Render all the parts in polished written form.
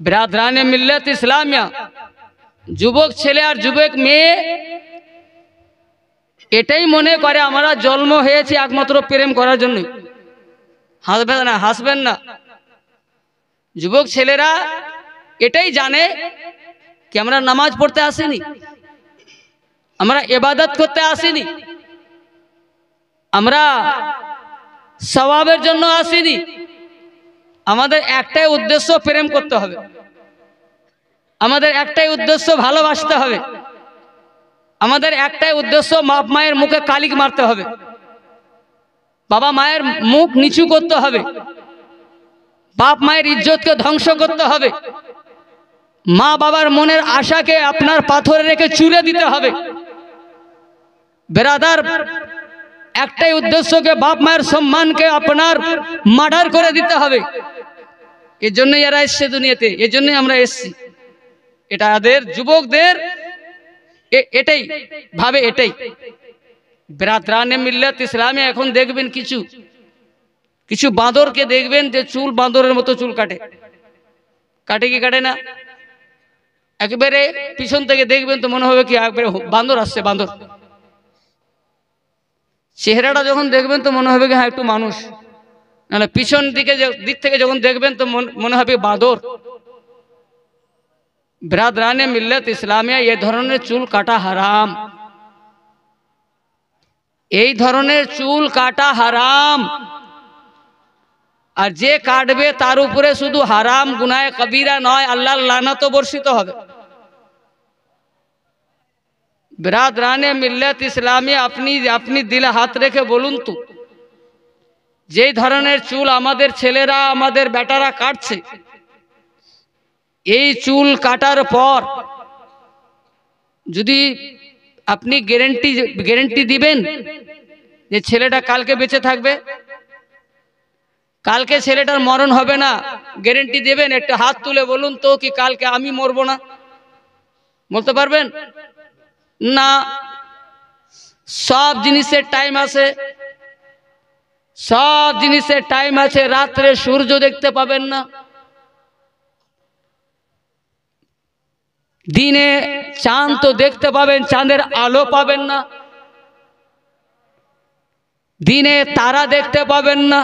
बिरादराने मिल्लत इस्लामिया যুবক ছেলে আর যুবক মেয়ে এটাই মনে করে আমরা জন্ম হয়েছি একমাত্র প্রেম করার জন্য। হাসবেন না। যুবক ছেলেরা এটাই জানে কি আমরা নামাজ পড়তে আসিনি, আমরা ইবাদত করতে আসিনি, আমরা সওয়াবের জন্য আসিনি। আমাদের একটাই উদ্দেশ্য প্রেম করতে হবে, আমাদের একটাই উদ্দেশ্য ভালোবাসতে হবে, আমাদের একটাই উদ্দেশ্য বাপ মায়ের মুখে কালিক মারতে হবে, বাবা মায়ের মুখ নিচু করতে হবে, বাপ মায়ের ইজ্জতকে ধ্বংস করতে হবে, মা বাবার মনের আশাকে আপনার পাথরে রেখে চুরে দিতে হবে। বেরাদার একটাই উদ্দেশ্যকে বাপ মায়ের সম্মানকে আপনার মার্ডার করে দিতে হবে। এর জন্যই এরা এসছে দুনিয়াতে, এর জন্যই আমরা এসছি। এটা এদের যুবকদের এটাই ভাবে, এটাই বিরাদরানে মিল্লাত ইসলামে। এখন দেখবেন কিছু কিছু বাঁদরকে দেখবেন যে চুল বাঁদরের মতো চুল কাটে, কাটে কি কাটে না? একেবারে পিছন থেকে দেখবেন তো মনে হবে কি একবারে বাঁদর আসছে, বাঁদর। চেহারাটা যখন দেখবেন তো মনে হবে কি হ্যাঁ একটু মানুষ, না পিছন দিক থেকে যখন দেখবেন তো মনে হবে বাঁদর। বিরাদরানে মিল্লাত ইসলামিয়া এই ধরনের চুল কাটা হারাম, এই ধরনের চুল কাটা হারাম। আর যে কাটবে তার উপরে শুধু হারাম গুনাহে কবিরা নয়, আল্লাহর লানত বর্ষিত হবে। বিরাদরানে মিল্লাত ইসলামিয়া আপনি দিলে হাত রেখে বলুন তো, যেই ধরনের চুল আমাদের ছেলেরা আমাদের বেটারা কাটছে, এই চুল কাটার পর যদি আপনি গ্যারেন্টি দিবেন যে ছেলেটা কালকে বেঁচে থাকবে, কালকে ছেলেটার মরণ হবে না, গ্যারেন্টি দেবেন? একটা হাত তুলে বলুন তো কি কালকে আমি মরবো না, বলতে পারবেন? না। সব জিনিসের টাইম আছে, সব জিনিসের টাইম আছে। রাত্রে সূর্য দেখতে পাবেন না, দিনে চাঁদ তো দেখতে পাবেন, চাঁদের আলো পাবেন না, দিনে তারা দেখতে পাবেন না।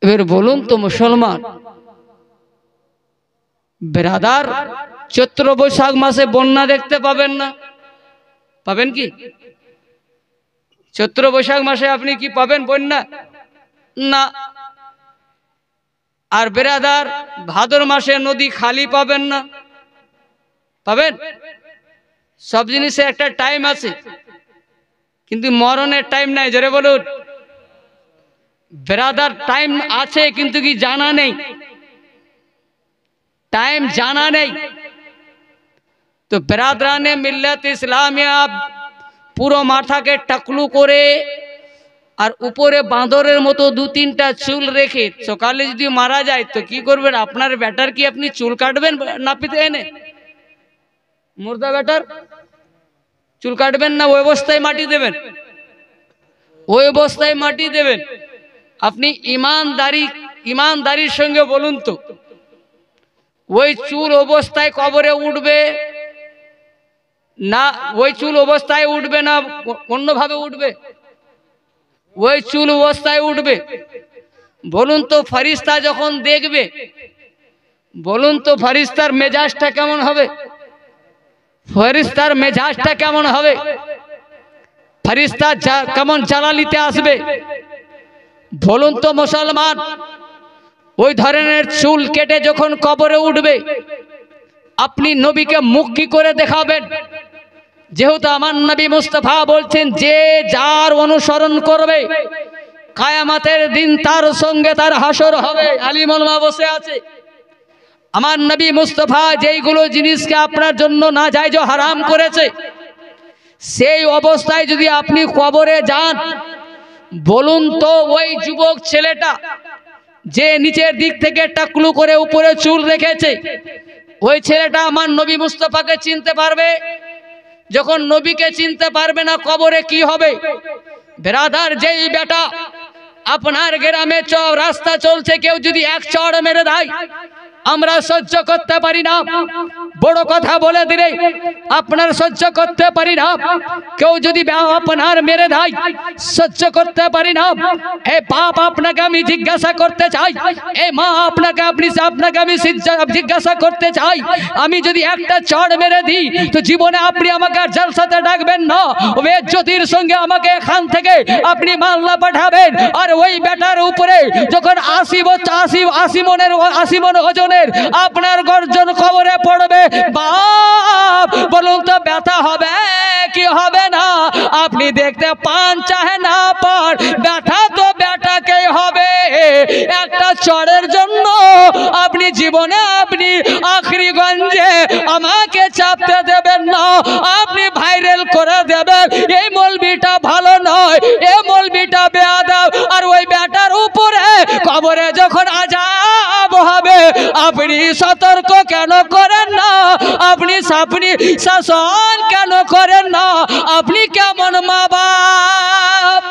এবার বলুন তো মুসলমান বেরাদার, চৈত্র বৈশাখ মাসে বন্যা দেখতে পাবেন না, পাবেন কি? চৈত্র বৈশাখ মাসে আপনি কি পাবেন বন্যা? না। আর বেরাদার ভাদর মাসে নদী খালি পাবেন না, পাবেন? সব জিনিসের একটা টাইম আছে, কিন্তু মরণের টাইম নাই। জোরে বলুন। বেরাদার টাইম আছে কিন্তু কি জানা নেই, টাইম জানা নেই। তো বেরাদরানে মিল্লাত ইসলামিয়া পুরো মাথাকে টাকলু করে আর উপরে বাঁদরের মতো দু তিনটা চুল রেখে সকালে যদি মারা যায় তো কি করবেন? আপনার ব্যাটার কি আপনি চুল কাটবেন নাপিতে এনে? মুর্দা ব্যাটার চুল কাটবেন না, ওই অবস্থায় মাটি দেবেন, ওই অবস্থায় মাটি দেবেন। আপনি ইমানদারির সঙ্গে বলুন তো, ওই চুল অবস্থায় কবরে উঠবে না? ওই চুল অবস্থায় উঠবে না অন্যভাবে উঠবে? ওই চুল অবস্থায় উঠবে। বলুন তো ফেরেশতা যখন দেখবে, বলুন তো ফেরেশতার মেজাজটা কেমন হবে? ফেরেশতার মেজাজটা কেমন হবে? ফেরেশতা কেমন জালালিতে আসবে বলুন তো মুসলমান? ওই ধরনের চুল কেটে যখন কবরে উঠবে, আপনি নবীকে মুখ কি করে দেখাবেন? যেহেতু আমার নবী মুস্তাফা বলছেন যে যার অনুসরণ করবে কিয়ামতের দিন তার সঙ্গে তার হাসর হবে। আলিম ওলামা বসে আছে। আমার নবী মুস্তাফা যেইগুলো জিনিসকে আপনার জন্য নাজায়েজ ও হারাম করেছে, সেই অবস্থায় যদি আপনি কবরে যান, বলুন তো ওই যুবক ছেলেটা যে নিচের দিক থেকে টাকলু করে উপরে চুল রেখেছে, ওই ছেলেটা আমার নবী মুস্তাফাকে চিনতে পারবে? যখন নবীকে চিনতে পারবে না, কবরে কি হবে? বেরাদার যেই বেটা আপনার গ্রামে রাস্তা চলছে, কেউ যদি এক চড় মেরে দেয় আমরা সহ্য করতে পারি না। বড় কথা বলে দিলে আপনার সহ্য করতে পারি না। কেউ যদি আপনার মেরে দেয় সহ্য করতে পারি না। এ বাপ আপনাকে আমি জিজ্ঞাসা করতে চাই, এ মা আপনাকে আমি জিজ্ঞাসা করতে চাই, আমি যদি একটা চড় মেরে দিই তো জীবনে আপনি আমাকে আর জলসাতে ডাকবেন না, বেজ্জতির সঙ্গে আমাকে এখান থেকে আপনি মামলা পাঠাবেন। আর ওই বেটার উপরে যখন 80 মন ওজনের আপনার গর্জন কবরে পড়বে, বাপ বলুন তো ব্যথা হবে কি হবে না? আপনি দেখতে পান চাহে না পান, ব্যথা তো বেটাকেই হবে। একটা চড়ের জন্য আপনি জীবনে আপনি আখরিগঞ্জে আমাকে চাপতে দেবেন না, আপনি ভাইরাল করে দেবেন এই মৌলবিটা ভালো নয়, এই মৌলবিটা বেয়াদব। আর ওই বেটার উপরে কবরে যখন আযাব হবে আপনি সতর্ক কেন করেন না? আপনি শাসন কেন করেন না? আপনি কেমন মা বাপ?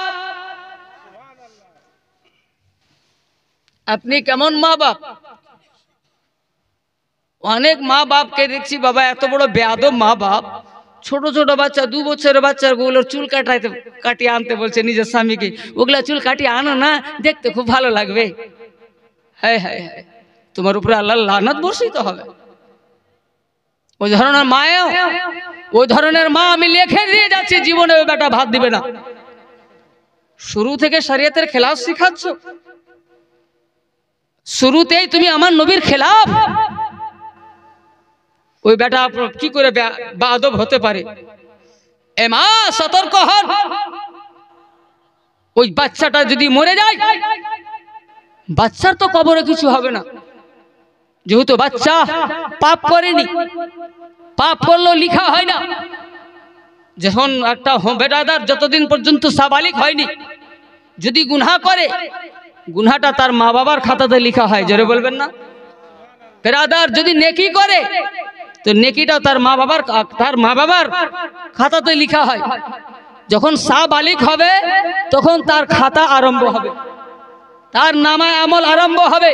আপনি কেমন মা বাপ? অনেক মা বাপকে দেখছি বাবা এত বড় বেয়াদব মা বাপ, ছোট ছোট বাচ্চা 2 বছরের বাচ্চাগুলোর চুল কাটিয়ে আনতে বলছে নিজের স্বামীকে, ওগুলা চুল কাটিয়ে আনো না, দেখতে খুব ভালো লাগবে। হ্যাঁ হ্যাঁ হ্যাঁ, তোমার উপরে আল্লাহ লানত বর্ষিত হবে। ওই ধরনের মায়েও, ওই ধরনের মা আমি লিখে দিয়ে যাচ্ছি, জীবনে ওই বেটা ভাত দিবে না। শুরু থেকে শরীয়তের খেলাফ শিখাচ্ছ, শুরুতেই তুমি আমার নবীর খেলাফ। ওই বেটা কি করে বেয়াদব হতে পারে? এ মা সতর্ক হন। ওই বাচ্চাটা যদি মরে যায়, বাচ্চার তো কবরে কিছু হবে না, যেহেতু বাচ্চা পাপ করেনি। পাপ করলেও লিখা হয় না। যখন একটা বেটাদার যতদিন পর্যন্ত সাবালিক হয়নি, যদি গুনাহ করে, গুনাহটা তার মা বাবার খাতাতে লিখা হয়। জোরে বলবেন না? বেরাদার যদি নেকি করে তো নেকিটা তার মা বাবার খাতাতে লিখা হয়। যখন সাবালিক হবে তখন তার খাতা আরম্ভ হবে, তার নামায় আমল আরম্ভ হবে।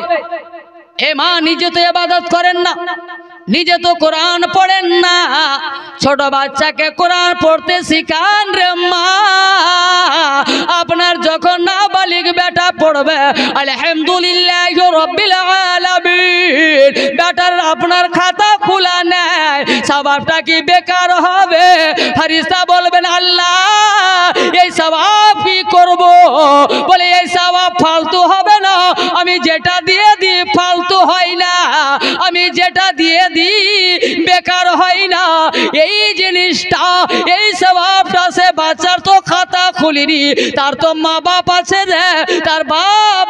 এ মা নিজে তো ইবাদত করেন না, নিজে তো কোরআন পড়েন না, ছোট বাচ্চাকে কোরআন পড়তে শিখান রে মা। আপনার যখন নাবালিগ বেটা পড়বে আলহামদুলিল্লাহি রাব্বিল আলামিন, বেটার আপনার খাতা খোলা নেয়, সওয়াবটা কি বেকার হবে? ফেরেশতা বলবেন আল্লাহ এই সওয়াব কি করব? বলে এই সওয়াব ফালতু হবে না, আমি যেটা দিয়ে দিই ফালতু হয় না, আমি যেটা দিয়ে দিই বেকার হয় না। এই জিনিসটা, এই সওয়াবটা সে বাচ্চার তো খাতা খুলিনি, তার তো মা বাপ আছে রে, তার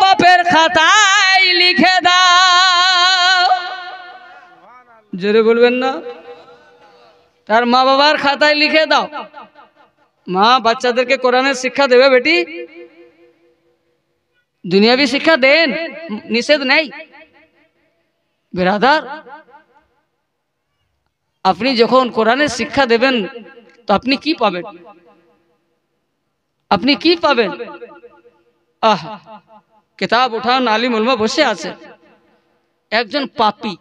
বাপের খাতায় লিখে দাও। জোরে বলবেন না? তার মা বাবার খাতায় লিখে দাও। মা বাচ্চাদেরকে কোরআনের শিক্ষা দেবে বেটি, দুনিয়াবি শিক্ষা দেন, নিষেধ নেই। বেরাদার, আপনি যখন কোরআনের শিক্ষা দেবেন তো আপনি কি পাবেন? আপনি কি পাবেন? কিতাব উঠান, আলিম উলমা বসে আছে, একজন পাপী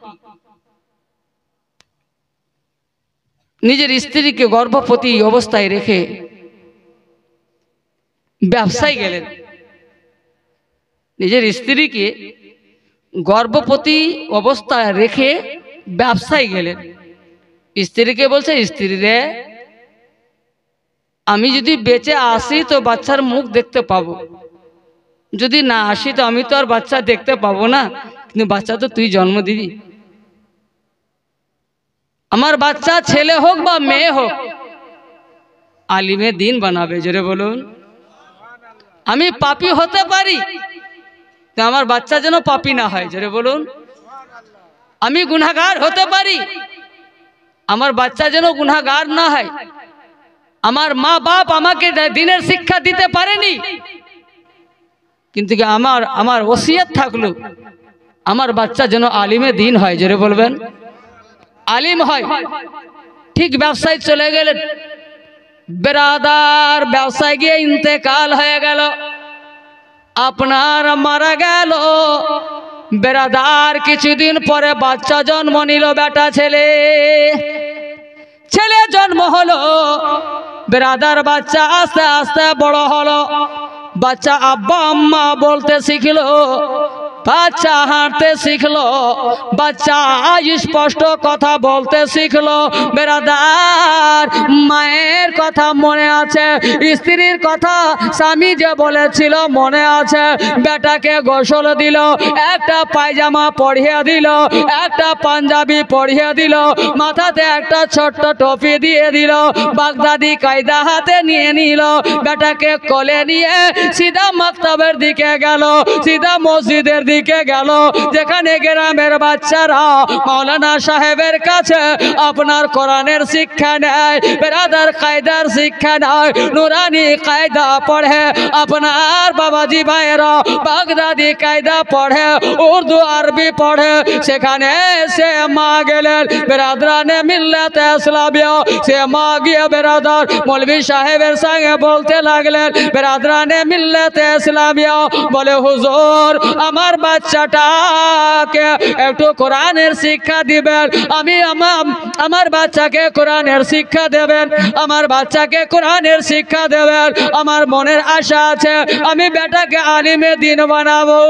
নিজের স্ত্রীকে গর্ভবতী অবস্থায় রেখে ব্যবসায় গেলেন। নিজের স্ত্রীকে গর্ভবতী অবস্থায় রেখে ব্যবসায় গেলেন। স্ত্রীকে বলছে, স্ত্রী রে আমি যদি বেঁচে আসি তো বাচ্চার মুখ দেখতে পাবো, যদি না আসি তো আমি তো আর বাচ্চা দেখতে পাবো না, কিন্তু বাচ্চা তো তুই জন্ম দিবি। আমার বাচ্চা ছেলে হোক বা মেয়ে হোক আলিমে দিন বানাবে। জোরে বলুন। আমি পাপী হতে পারি, তো আমার বাচ্চা যেন পাপী না হয়। জোরে বলুন। আমি গুনাহগার হতে পারি, আমার বাচ্চা যেন গুনাহগার না হয়। আমার মা বাপ আমাকে দিনের শিক্ষা দিতে পারেনি, কিন্তু আমার ওসিয়ত থাকলো আমার বাচ্চা যেন আলিমে দিন হয়। জোরে বলবেন। আলিম হয়। ঠিক ব্যবসায় চলে গেলেন, বেরাদার ব্যবসায় গিয়ে ইন্তেকাল হয়ে গেল। আপনার মারা গেল বেরাদার। কিছুদিন পরে বাচ্চা জন্ম নিল, বেটা ছেলে। ছেলে জন্ম হলো বেরাদার। বাচ্চা আস্তে আস্তে বড় হলো। বাচ্চা আব্বা আম্মা বলতে শিখলো, বাচ্চা হাঁটতে শিখলো, বাচ্চা স্পষ্ট কথা বলতে শিখলো। বেরাদার, মায়ের কথা মনে আছে, স্ত্রীর কথা স্বামী যে বলেছিল মনে আছে। বেটাকে গোসল দিল, একটা পায়জামা পরিয়ে দিল, একটা পাঞ্জাবি পরিয়ে দিল, মাথাতে একটা ছোট্ট টুপি দিয়ে দিল, বাগদাদি কায়দা হাতে নিয়ে নিল। বেটাকে কোলে নিয়ে সিধা মাকতাবের দিকে গেল, সিধা মসজিদের দিকে গেল, যেখানে গ্রামের বাচ্চারা মাওলানা সাহেবের কাছে আপনার কোরআনের শিক্ষা নেয়, বেরাদার কায়দার শিক্ষা নেয়, নুরানি কায়দা পড়ে। আপনার বাবাজি ভাইয়েরা বাগদাদি কায়দা পড়ে, উর্দু আরবি পড়ে। সেখানে সে মা গেলেন বেরাদরানে মিল্লাতে ইসলামিয়া। সে মা গিয়ে বেরাদার মৌলভী সাহেবের সঙ্গে বলতে লাগলেন, বেরাদরানে মিল্লাতে ইসলামিয়া, বলে হুজুর আমার বাচ্চাটাকে একটু কোরআনের শিক্ষা দিবেন। আমি আমার বাচ্চাকে কোরআনের শিক্ষা দেবেন, আমার বাচ্চাকে কোরআনের শিক্ষা দেবেন। আমার মনের আশা আছে আমি বেটাকে আলিমে দিন বানাবো।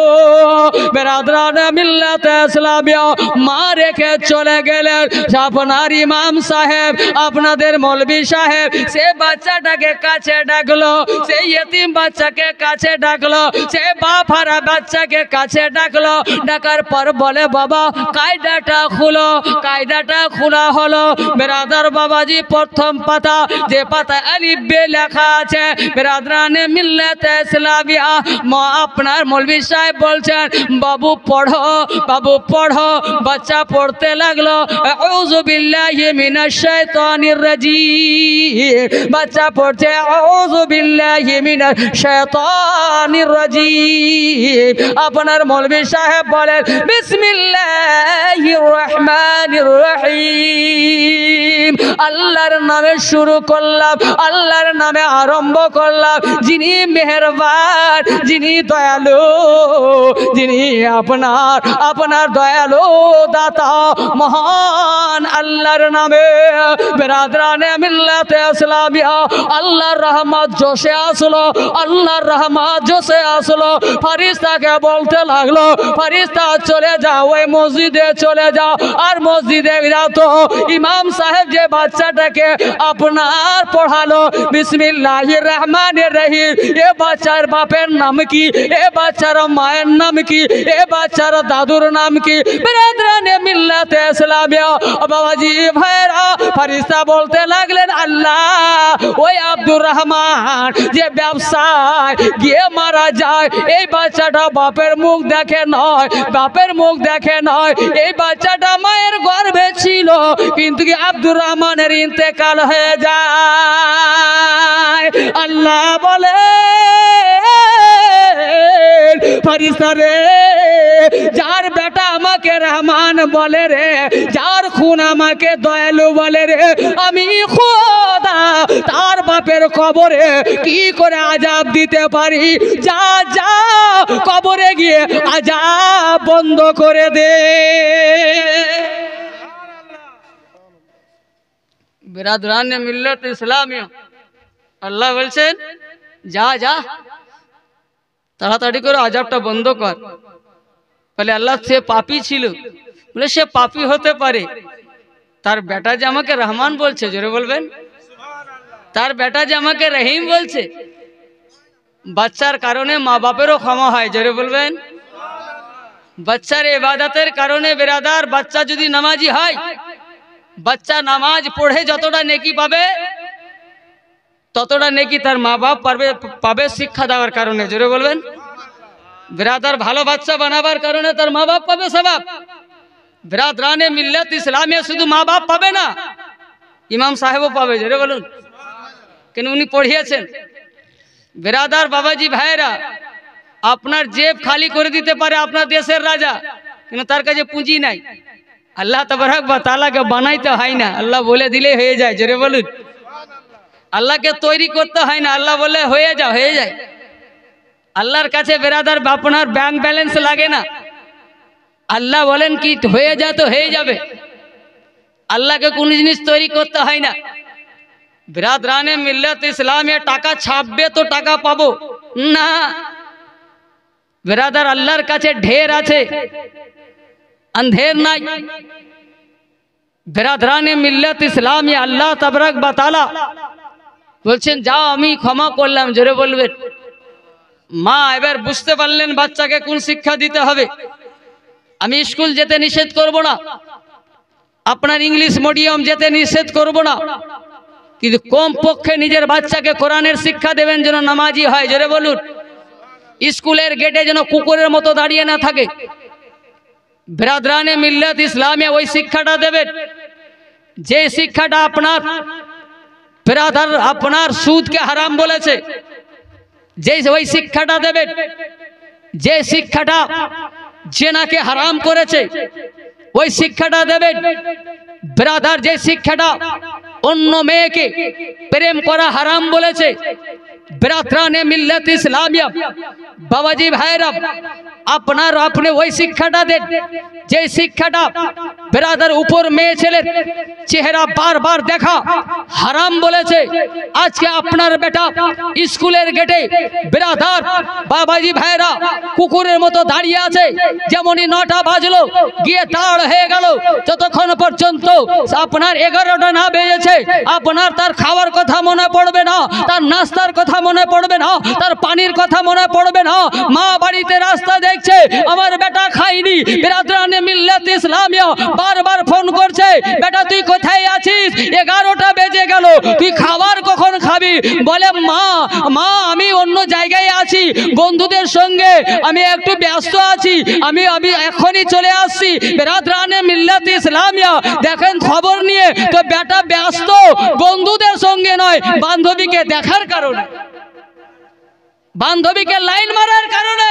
বেরাদরানে মিল্লাতে ইসলামিয়া মা রেখে চলে গেলেন। আপনার ইমাম সাহেব, আপনাদের মৌলভী সাহেব সে বাচ্চাটাকে কাছে ডাকলো, সেই ইতিম বাচ্চাকে কাছে ডাকলো, সে বাপ হারা বাচ্চাকে কাছে ডাকলো। ডাকার পর বলে, বাবা কায়দাটা খুলো। কায়দাটা খোলা হলো। বেরাদার বাবাজি প্রথম পাতা, যে পাতা আলিফ বে লেখা আছে বেরাদরানে মিল্লাতে ইসলামিয়া, মা আপনার মৌলভী সাহেব বলছেন বাবু পড়ো, বাবু পড়ো। বাচ্চা পড়তে লাগলো, আউযু বিল্লাহি মিনাশ শাইতানির রাজিম। বাচ্চা পড়ছে আউযু বিল্লাহি মিনাশ শাইতানির রাজিম। আপনার মৌলভী সাহেব বলেন বিসমিল্লাহির রহমানির রহিম। আল্লাহর নামে শুরু করলাম, আল্লাহর নামে আরম্ভ করলাম, যিনি মেহেরবান, যিনি দয়ালু, যিনি আপনার দয়ালু দাতা মহান আল্লাহর নামে। বেরাদরানে মিল্লাতে ইসলামিয়া আল্লাহর রহমত জোশে আসলো, আল্লাহর রহমত জোশে আসলো। ফারিস্তাকে বলতে লাগলো, ফারিস্তা চলে যাও, ওই মসজিদে চলে যাও, আর মসজিদে যাও তো ইমাম সাহেব যে বাচ্চাটাকে আপনার পড়ালো বিসমিল্লাহির রহমানির রহিম, এ বাচ্চার বাপের নাম কি, এ বাচ্চার মায়ের নাম কি, এ বাচ্চার দাদুর নাম কি? বেরাদরানে মিল্লাতে ইসলামিয়া বাবাজি ভাইরা ফারিস্তা বলতে লাগলেন, আল্লাহ ওই আব্দুর রহমান যে ব্যবসায় গিয়ে মারা যায়, এই বাচ্চাটা বাপের মুখ দেখে নয়, বাপের মুখ দেখে নয়, এই বাচ্চাটা মায়ের গর্ভে ছিল, কিন্তু কি আব্দুর রহমানের ইন্তেকাল হয়ে যায়। আল্লাহ বলে ফারিস্তা রে, যার বেটা আমাকে রহমান বলে রে, যার খুন আমাকে দয়ালু বলে রে, আমি খোদা তার বাপের কবরে কি করে আজাব দিতে পারি? যা যা কবরে গিয়ে আজাব বন্ধ করে দে। বেরাদরানে মিল্লাত ইসলামিয়া আল্লাহ বলছেন যা যা তাড়াতাড়ি করে আজাবটা বন্ধ কর। বলে আল্লাহ সে পাপী ছিল, বলে সে পাপী হতে পারে, তার বেটা যে আমাকে রহমান বলছে, জোরে বলবেন, তার বেটা যে আমাকে রহিম বলছে, বাচ্চার কারণে মা বাপেরও ক্ষমা হয়, জোরে বলবেন। বাচ্চার ইবাদতের কারণে বেরাদার বাচ্চা যদি নামাজি হয়, বাচ্চা নামাজ পড়ে যতটা নেকি পাবে ততটা নেকি তার মা বাপ পাবে শিক্ষা দেওয়ার কারণে, জোরে বলবেন। বেরাদার ভালো বাচ্চা বানাবার কারণে তার মা বাপ পাবে সওয়াব। বেরাদরানে মিল্লাত ইসলামিয়া শুধু মা বাপ পাবে না, ইমাম সাহেবও পাবে, জোরে বলুন, কেন উনি পড়িয়েছেন। বেরাদার বাবাজি ভাইরা, আপনার জেব খালি করে দিতে পারে আপনার দেশের রাজা, কিন্তু তার কাছে পুঁজি নাই। আল্লাহ তাবারক ওয়া তাআলাকে বানাইতে হয় না, আল্লাহ বলে দিলেই হয়ে যায়, জোরে বলুন। আল্লাহকে তৈরি করতে হয় না, আল্লাহ বলে হয়ে যাও, হয়ে যায়। আল্লাহর কাছে বেরাদার আপনার ব্যাংক ব্যালেন্স লাগে না। আল্লাহ বলেন কি হয়ে যায় তো হয়ে যাবে, আল্লাহকে কোন জিনিস তৈরি করতে হয় না। বিরাদরানে মিল্লাত ইসলামে টাকা ছাপবে তো টাকা পাবো না, বিরাদার আল্লাহর কাছে ঢের আছে, अंधेर নাই। বিরাদরানে মিল্লাত ইসলামে আল্লাহ তাবারক ওয়া তাআলা বলছেন যাও আমি ক্ষমা করলাম। জোরে বলবেন। মা এবার বুঝতে পারলেন বাচ্চাকে কোন শিক্ষা দিতে হবে। আমি স্কুল যেতে নিষেধ করব না, আপনার ইংলিশ মিডিয়াম যেতে নিষেধ করব না, কিন্তু কমপক্ষে নিজের বাচ্চাকে কোরআনের শিক্ষা দেবেন যেন নামাজি হয়। জোরে বলুন। স্কুলের গেটে যেন কুকুরের মতো দাঁড়িয়ে না থাকে। বিরাদরানে মিল্লাত ইসলামে ওই শিক্ষাটা দেবেন যে শিক্ষাটা আপনার বিরাদার আপনার সুদকে হারাম বলেছে, যে ওই শিক্ষাটা দেবেন যে শিক্ষাটা জেনাকে হারাম করেছে, ওই শিক্ষাটা দেবেন। বিরাদার যে শিক্ষাটা অন্য মেয়েকে প্রেম করা হারাম বলেছে, বিরাদরানে মিল্লাত ইসলামিয়া বাবাজি ভাইরা আপনার আপনি ওই শিক্ষাটা দেন যে শিক্ষাটা বিরাদার উপর মেয়ে ছেলের চেহারা বারবার দেখা হারাম বলেছে। আজকে আপনার বেটা স্কুলের গেটে বিরাদার বাবাজি ভাইরা কুকুরের মতো দাঁড়িয়ে আছে, যেমনই 9টা বাজলো গিয়ে দাঁড় হয়ে গেল, যতক্ষণ পর্যন্ত আপনার 11টা না বেজেছে আপনার তার খাওয়ার কথা মনে পড়বে না, তার নাস্তার কথা মনে পড়বে না, তার পানির কথা মনে পড়বে না। মা বাড়িতে রাস্তা দেখছে আমার বেটা খাইনি, বিরাদরানে মিল্লাত ইসলামিয়া বারবার ফোন করছে, বেটা তুই কোথায় আছিস, 11টা বেজে গেল, তুই খাবার কখন খাবি? বলে মা মা আমি অন্য জায়গায় আছি, বন্ধুদের সঙ্গে আমি একটু ব্যস্ত আছি, আমি এখনই চলে আসছি। বিরাদরানে মিল্লাত ইসলামিয়া দেখেন খবর নিয়ে তো বেটা ব্যস্ত বন্ধুদের সঙ্গে নয়, বান্ধবীকে দেখার কারণে, বান্ধবীকে লাইন মারার কারণে।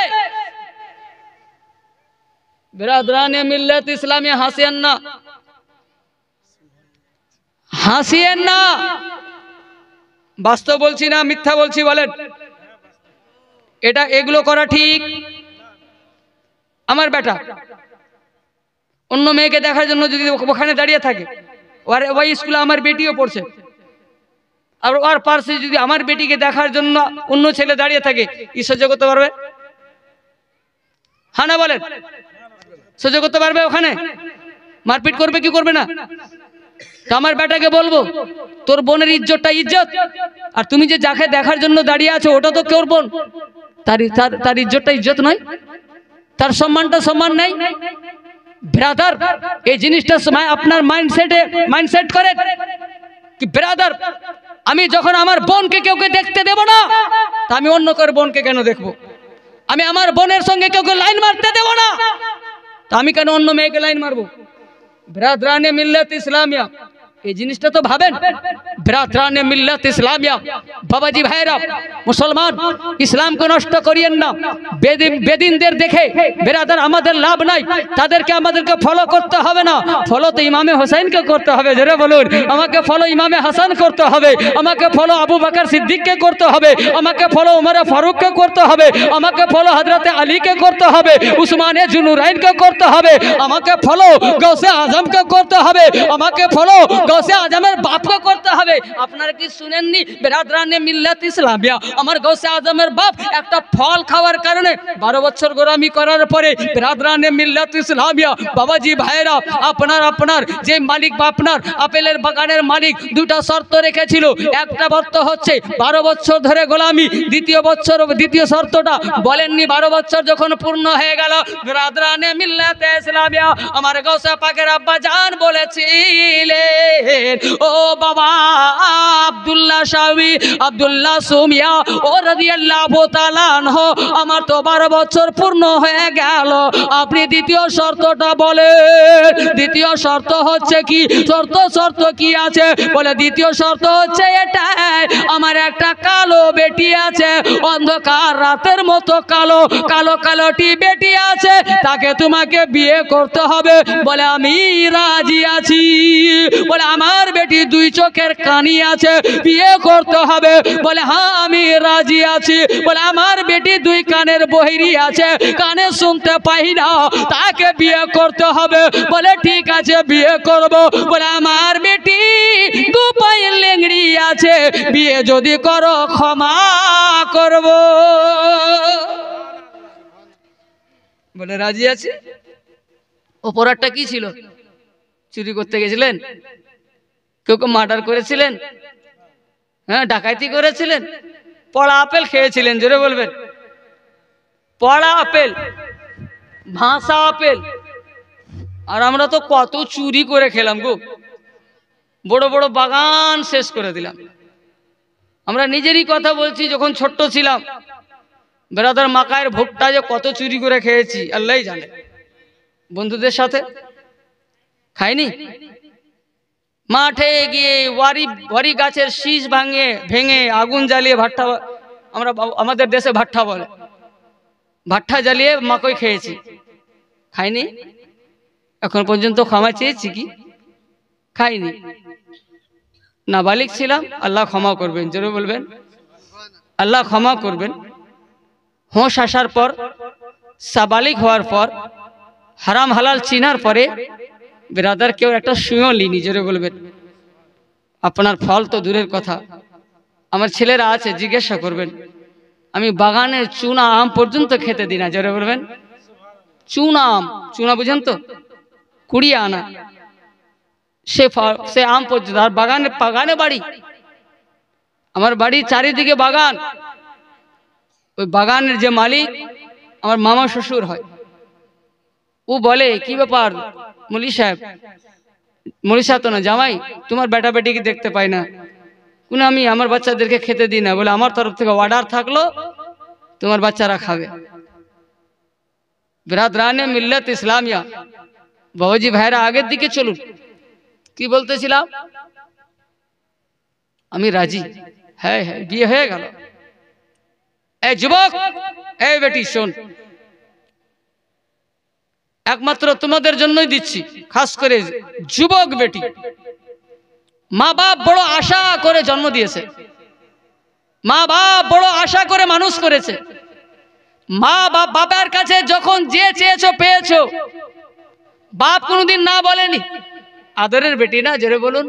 বিরাদরানে মিল্লাত ইসলামে হাসিয়েন না, হাসিয়েন না। বাস্তব বলছি না মিথ্যা বলছি বলেন? এটা এগুলো করা ঠিক? আমার বেটা অন্য মেয়েকে দেখার জন্য যদি ওখানে দাঁড়িয়ে থাকে, ওই স্কুলে আমার বেটিও পড়ছে, আর ওর পাশে যদি আমার বেটিকে দেখার জন্য অন্য ছেলে দাঁড়িয়ে থাকে, ই সহ্য করতে পারবে? হ্যাঁ না বলেন? সহ্য করতে পারবে? ওখানে মারপিট করবে কি করবে না? তো আমার বেটাকে বলবো তোর বোনের ইজ্জতটা ইজ্জত, আর তুমি যে যাকে দেখার জন্য দাঁড়িয়ে আছো ওটা তো কেউ বোন, তার ইজ্জতটা ইজ্জত নয়, তার সম্মানটা সম্মান নেই। ব্রাদার এই জিনিসটা সময় আপনার মাইন্ডসেট করে কি ব্রাদার আমি যখন আমার বোনকে কেউকে দেখতে দেব না, তা আমি অন্য কারো বোনকে কেন দেখবো? আমি আমার বোনের সঙ্গে কেউকে লাইন মারতে দেব না, তা আমি কেন অন্য মেয়েকে লাইন মারবো? বিরাদরানে মিল্লাত ইসলামিয়া এই জিনিসটা তো ভাবেন। বিরাদরানে মিল্লাত ইসলামিয়া বাবাজি ভাইরা মুসলমান ইসলামকে নষ্ট করিয়েন না। বেদিনদের দেখে বিরাদার আমাদের লাভ নাই, তাদেরকে আমাদেরকে ফলো করতে হবে না, ফলো তো ইমামে হোসেনকে করতে হবে। জোরে বলুন। আমাকে ফলো ইমামে হাসান করতে হবে, আমাকে ফলো আবু বকর সিদ্দিককে করতে হবে, আমাকে ফলো উমর ফারুককে করতে হবে, আমাকে ফলো হযরতে আলীকে করতে হবে, উসমানে জুনুরাইনকে করতে হবে, আমাকে ফলো গৌসে আজমকে করতে হবে, আমাকে ফলো গৌসে আজমের বাপকে করতে হবে। আপনারা কি শুনেননি? বিরাদরানে মিল্লাত ইসলামিয়া আমার গৌসে আজমের বাপ একটা ফল খাওয়ার কারণে 12 বছর গোলামি করার পরে বিরাদরানে মিল্লাত ইসলামিয়া বাবাজি ভাইরা আপনার যে মালিক বা আপনার আপেলের বাগানের মালিক দুটা শর্ত রেখেছিল। একটা শর্ত হচ্ছে 12 বছর ধরে গোলামি, দ্বিতীয় শর্তটা বলেননি। 12 বছর যখন পূর্ণ হয়ে গেল বিরাদরানে মিল্লাত ইসলামিয়া আমার গৌসে পাকের আব্বা জান বলেছিলেন, ও বাবা আব্দুল্লাহ শাহী আব্দুল্লাহ সুমিয়া ও রাদিয়াল্লাহু তাআলা আনহু আমার তো 12 বছর পূর্ণ হয়ে গেল, আপনি দ্বিতীয় শর্তটা বলেন। দ্বিতীয় শর্ত হচ্ছে কি? শর্ত কি আছে? বলে দ্বিতীয় শর্ত হচ্ছে এটাই, আমার একটা কালো বেটি আছে, অন্ধকার রাতের মতো কালোটি বেটি আছে, তাকে তোমাকে বিয়ে করতে হবে। বলে আমি রাজি আছি। বলে আমার বেটি দুই চোখের কানি আছে, বিয়ে করতে হবে। বলে হ্যাঁ আমি রাজি আছি। বলে আমার বেটি দুই কানের বহিরি আছে, কানে শুনতে পাই না, তাকে বিয়ে করতে হবে। বলে ঠিক আছে বিয়ে করব। বলে আমার বেটি দু পায়ে লেংড়ি আছে, বিয়ে যদি করো ক্ষমা করব। বলে রাজি আছি। অপরাধটা কি ছিল? চুরি করতে গেছিলেন? কেউ কেউ মার্ডার করেছিলেন? হ্যাঁ, ডাকাতি করেছিলেন? পড়া আপেল খেয়েছিলেন? জোরে বলবেন। পড়া আপেল, ভাষা আপেল। আর আমরা তো কত চুরি করে খেলাম গো, বড় বড় বাগান শেষ করে দিলাম। আমরা নিজেরই কথা বলছি, যখন ছোট্ট ছিলাম বেরাদার মাকায়ের ভুট্টা যে কত চুরি করে খেয়েছি আল্লাহই জানে। বন্ধুদের সাথে খাইনি? মাঠে গিয়ে ওয়ারি গাছের শীষ ভেঙে আগুন জ্বালিয়ে ভাট্টা, আমরা আমাদের দেশে ভাট্টা বলে, ভাট্টা জ্বালিয়ে মাকই খেয়েছি। খাইনি? এখন পর্যন্ত ক্ষমা চেয়েছি কি? খাইনি। নাবালিক ছিলাম, আল্লাহ ক্ষমা করবেন। জোরে বলবেন আল্লাহ ক্ষমা করবেন। হোশ আসার পর, সাবালিক হওয়ার পর, হারাম হালাল চিনার পরে ব্রাদার কেউ একটা শুঁয়ো লিনি। জোরে বলবেন। আপনার ফল তো দূরের কথা, আমার ছেলেরা আছে জিজ্ঞাসা করবেন, আমি বাগানের চুনা আম পর্যন্ত খেতে দিই না। জোরে বলবেন। চুনা আম, চুনা বুঝেন তো, 20 আনা, সে আম পর্যন্ত। আর বাগানে বাড়ি, আমার বাড়ির চারিদিকে বাগান। ওই বাগানের যে মালিক আমার মামা শ্বশুর হয়। ও বলে কি ব্যাপার মলি সাহেব, মলি সাহেব তো না, জামাই, তোমার বেটা বেটিকে দেখতে পাই না। কোন আমি আমার বাচ্চাদেরকে খেতে দিই না। বলে আমার তরফ থেকে অর্ডার থাকলো, তোমার বাচ্চারা খাবে। বিরাদরানে মিল্লাত ইসলামিয়া, বাবাজি ভাইরা আগের দিকে চলুন। কি বলতেছিলাম? আমি রাজি। হ্যাঁ হ্যাঁ, বিয়ে হয়ে গেল। এই যুবক, এই বেটি শোন, একমাত্র তোমাদের জন্যই দিচ্ছি, খাস করে যুবক বেটি। মা বাপ বড় আশা করে জন্ম দিয়েছে, মা বাপ বড় আশা করে মানুষ করেছে। মা বাবার কাছে যখন যে চেয়েছো পেয়েছো। বাপ কোনোদিন না বলেনি, আদরের বেটি না, জোরে বলুন।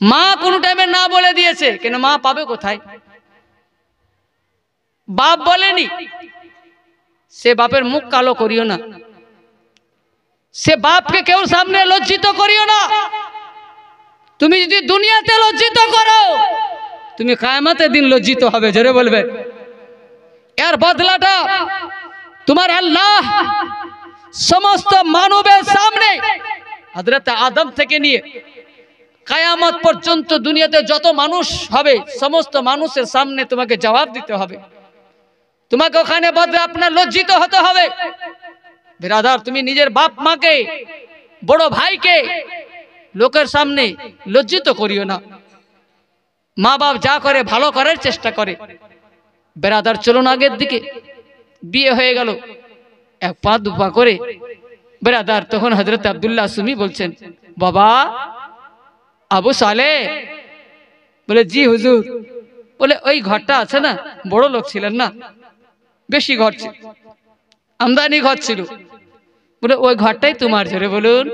মা কোনো টাইমে না বলে দিয়েছে, কেন মা পাবে কোথায়? বাপ বলেনি। সে বাপের মুখ কালো করিও না, সে বাপকে কেউ সামনে লজ্জিত করিও না। তুমি যদি দুনিয়াতে লজ্জিত করো, তুমি কিয়ামতের দিন লজ্জিত হবে। জোরে বলবে। এর বদলাটা তোমার আল্লাহ সমস্ত মানবের সামনে, হযরত আদম থেকে নিয়ে কিয়ামত পর্যন্ত দুনিয়াতে যত মানুষ হবে, সমস্ত মানুষের সামনে তোমাকে জবাব দিতে হবে। তোমাকে ওখানে বদলে আপনার লজ্জিত হতে হবে। বিরাদার, তুমি নিজের বাপ মাকে, বড় ভাইকে লোকের সামনে লজ্জিত করিও না। মা বাপ যা করে ভালো করার চেষ্টা করে। বিরাদার, চলুন আগের দিকে। বিয়ে হয়ে গেল, এক পা দুপা করে। বিরাদার, তখন হযরত আব্দুল্লাহ সুমি বলছেন, বাবা আবু সালে। বলে জি হুজুর। বলে ওই ঘরটা আছে না, বড় লোক ছিলেন না, বেশি ঘর ছিল, আমদানি ঘর ছিল। বলে ওই ঘরটাই তোমার। জোরে বলুন।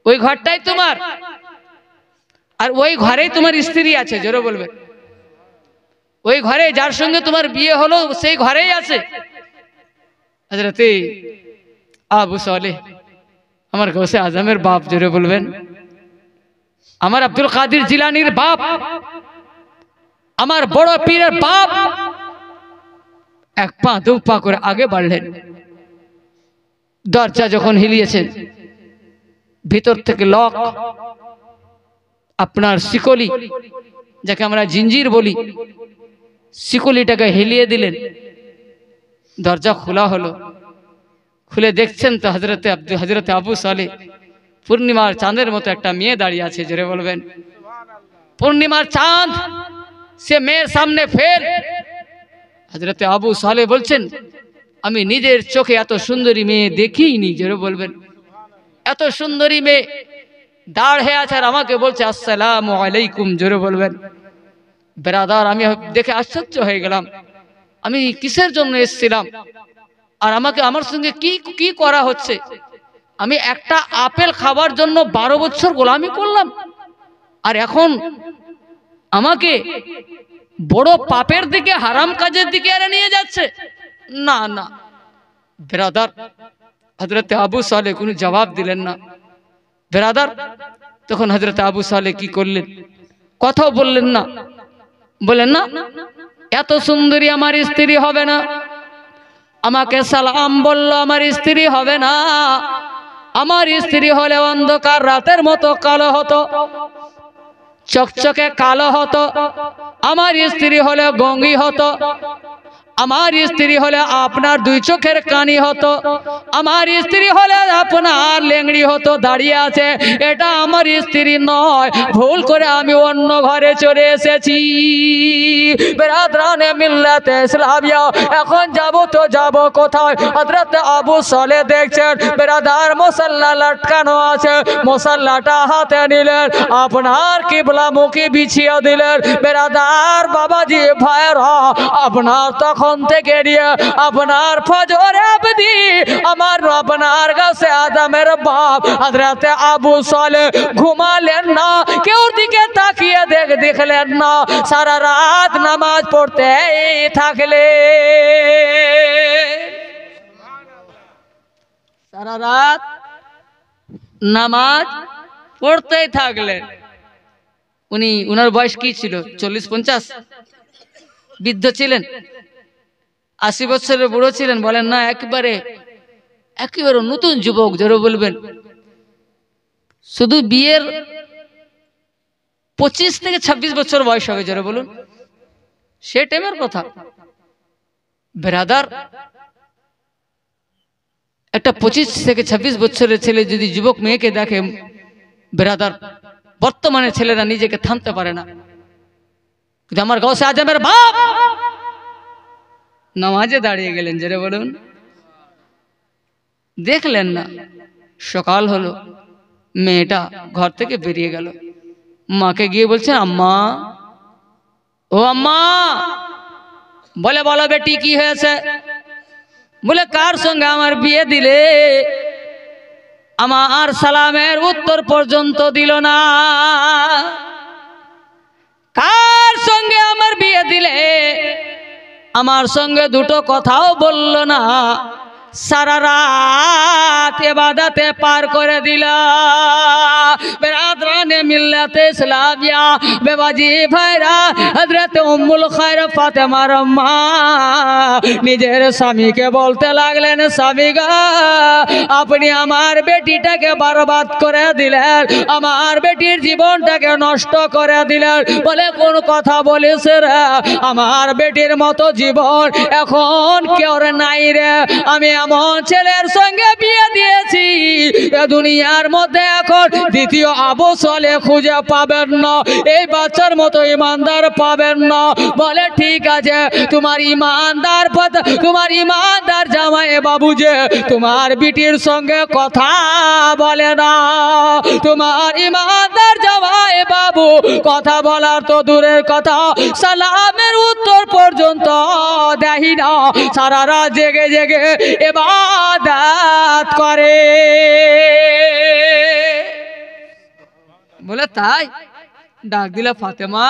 ওই ঘরটাই তোমার, আর ওই ঘরেই তোমার স্ত্রী আছে। জোরে বলবে। ওই ঘরে যার সঙ্গে তোমার বিয়ে হলো সেই ঘরেই আছে। হযরতে আবু সালেহ, আমার গৌসে আজমের বাপ। জোরে বলবেন। আমার আব্দুল কাদের জিলানির বাপ, আমার বড় পীরের বাপ এক পা দু পা করে আগে বাড়লেন। দরজা যখন হিলিয়েছেন, ভিতর থেকে লক, আপনার শিকলি, যাকে আমরা জিঞ্জির বলি, শিকলিটাকে হিলিয়ে দিলেন। দরজা খোলা হলো। খুলে দেখছেন তো হযরত আবু সালেহ পূর্ণিমার চাঁদের মতো একটা মেয়ে দাঁড়িয়ে আছে। জোরে বলবেন। পূর্ণিমার চাঁদ, সে মেয়ের সামনে ফের। হযরত আবু সালেহ বলছেন, আমি নিজের চোখে এত সুন্দরী মেয়ে দেখিনি। জোরে বলবেন। এত সুন্দরী মেয়ে দাঁড় হয়ে আছে আর আমাকে বলছে আসসালামু আলাইকুম, জোরে বলবেন। বেরাদার, আমি দেখে আশ্চর্য হয়ে গেলাম, আমি কিসের জন্য এসেছিলাম আর আমাকে আমার সঙ্গে কি কি করা হচ্ছে। আমি একটা আপেল খাবার জন্য 12 বছর গোলামি করলাম, আর এখন আমাকে বড় পাপের দিকে, হারাম কাজের দিকে এরা নিয়ে যাচ্ছে। না না বেরাদার, হযরত আবু সালেহ কোনো জবাব দিলেন না। বেরাদার, তখন হযরত আবু সালেহ কি করলেন, কথাও বললেন না। বলেন না, এত সুন্দরী আমার স্ত্রী হবে না। আমাকে সালাম বলল, আমার স্ত্রী হবে না। আমার স্ত্রী হলে অন্ধকার রাতের মতো কালো হতো, চকচকে কালো হতো। আমার স্ত্রী হলে গঙ্গি হতো। আমার স্ত্রী হলে আপনার 2 চোখের কানি হতো। আমার স্ত্রী হলে আপনার লেংড়ি হতো, দাঁড়িয়ে আছে। এটা আমার স্ত্রী নয়, ভুল করে আমি অন্য ঘরে চলে এসেছি। বেরাদরানে মিল্লাতে ইসলামিয়া, এখন যাব তো যাব কোথায়? হযরত আবু সালেহ দেখছেন বেরাদার মুসাল্লা লটকানো আছে, মুসাল্লাটা হাতে নিলেন, আপনার কিবলামুখী বিছিয়ে দিলেন। বেরাদার বাবাজি ভাইরা, আপনার তখন থেকে নিয়ে আপনার ফজর অবধি আমার আপনার কাছে আদমের বাপ হযরত আবু সালেহ ঘুমালেন না, কেউ দিকে তাকিয়ে দেখলেন না, সারা রাত নামাজ পড়তে থাকলে, সারা রাত নামাজ পড়তেই থাকলেন। উনার বয়স কি ছিল? 40-50? বৃদ্ধ ছিলেন? 80 বছরের বুড়ো ছিলেন? বলেন না, একেবারে নতুন যুবক, জোরে বলবেন। শুধু বিয়ের 25 থেকে 26 বছর বয়স হবে, জোরে বলুন। সে টাইমের কথা। বেরাদার, একটা 25 থেকে 26 বছরের ছেলে যদি যুবক মেয়েকে দেখে, বেরাদার, বর্তমানে ছেলেরা নিজেকে থামতে পারে না। কিন্তু আমার গাউসে আজমের বাপ নামাজে দাঁড়িয়ে গেলেন, জোরে বলুন। দেখলেন না, সকাল হলো, মেয়েটা ঘর থেকে বেরিয়ে গেল। মাকে গিয়ে বলছেন, আম্মা, ও আম্মা। বলে, বলো বেটি কি হয়েছে? বলে, কার সঙ্গে আমার বিয়ে দিলে? আমার সালামের উত্তর পর্যন্ত দিল না। কার সঙ্গে আমার বিয়ে দিলে? আমার সঙ্গে দুটো কথাও বলল না, সারা রাত ইবাদতে পার করে দিল। বেরাদরানে মিল্লাতে ইসলামিয়া, বেবাজি ভাইরা, হযরত উম্মুল খায়র ফাতেমার মা নিজের স্বামীকে বলতে লাগলেন, স্বামী গো, আপনি আমার বেটিটাকে বরবাদ করে দিলেন, আমার বেটির জীবনটাকে নষ্ট করে দিলেন। বলে, কোন কথা বলিস রে? আমার বেটির মতো জীবন এখন কেউ নাই রে। আমি এমন ছেলের সঙ্গে বিয়ে দিয়েছি, এ দুনিয়ার মধ্যে এখন দ্বিতীয় আবু সালেহ খুঁজে পাবেন না, এই বাচ্চার মতো ইমানদার পাবেন না। বলে, ঠিক আছে, তোমার ইমানদার জামাই বাবু যে তোমার বিটির সঙ্গে কথা বলে না, তোমার ইমানদার জামাই বাবু কথা বলার তো দূরের কথা, সালামের উত্তর পর্যন্ত দেয় না, সারা রাত জেগে জেগে ইবাদত করে। বলে, তাই? ডাক দিলা ফাতেমা,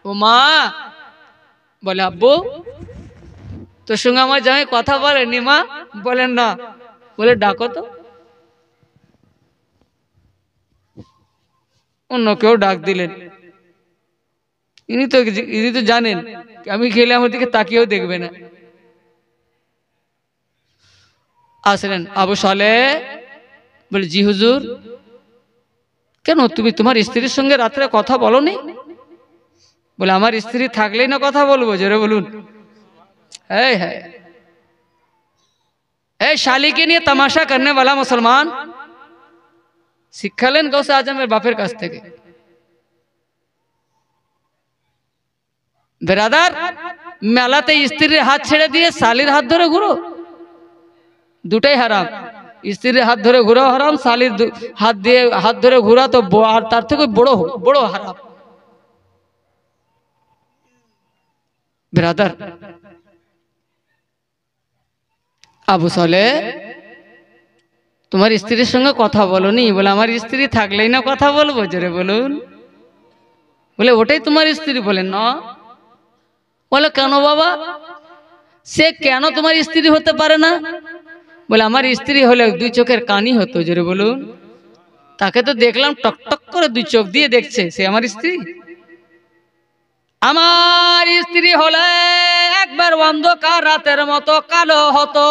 ও মা। বলে, আব্বু, তোর সঙ্গে আমার জামাই কথা বলেনি মা? বলেন না। বলে, ডাকো তো। অন্য কেউ ডাক দিলেন। ইনি তো জানেন আমি খেলে আমার দিকে তাকিয়েও দেখবে না। আসলেন আবু সালেহ, বলে, জি হুজুর। কেন, তুমি তোমার স্ত্রীর সঙ্গে রাত্রে কথা বলোনি? বলে, আমার স্ত্রী থাকলেই না কথা বলবো, জোরে বলুন। হ্যাঁ, এই শালিকে নিয়ে তামাশা করনে वाला মুসলমান শিক্ষালেন গৌসে আজমের বাপের কাছ থেকে। বেরাদার, মেলাতে স্ত্রীর হাত ছেড়ে দিয়ে শালির হাত ধরে ঘুরো, দুটাই হারাম। স্ত্রীর হাত ধরে ঘোরা হারাম, শালির হাত ধরে ঘোরা তো আর তার থেকে বড় হারাম। ব্রাদার, আবু সালেহ তোমার স্ত্রীর সঙ্গে কথা বলোনি? বলে আমার স্ত্রী থাকলেই না কথা বলবো। জোরে বলুন। বলে ওটাই তোমার স্ত্রী? বলে না। বলে কেন বাবা? সে কেন তোমার স্ত্রী হতে পারে না? বলে আমার স্ত্রী হলে দুই চোখের কানি হতো। জোরে বলুন। তাকে তো দেখলাম টকটক করে দুই চোখ দিয়ে দেখছে, সে আমার স্ত্রী? আমার স্ত্রী হলে একবার অন্ধকার রাতের মতো কালো হতো।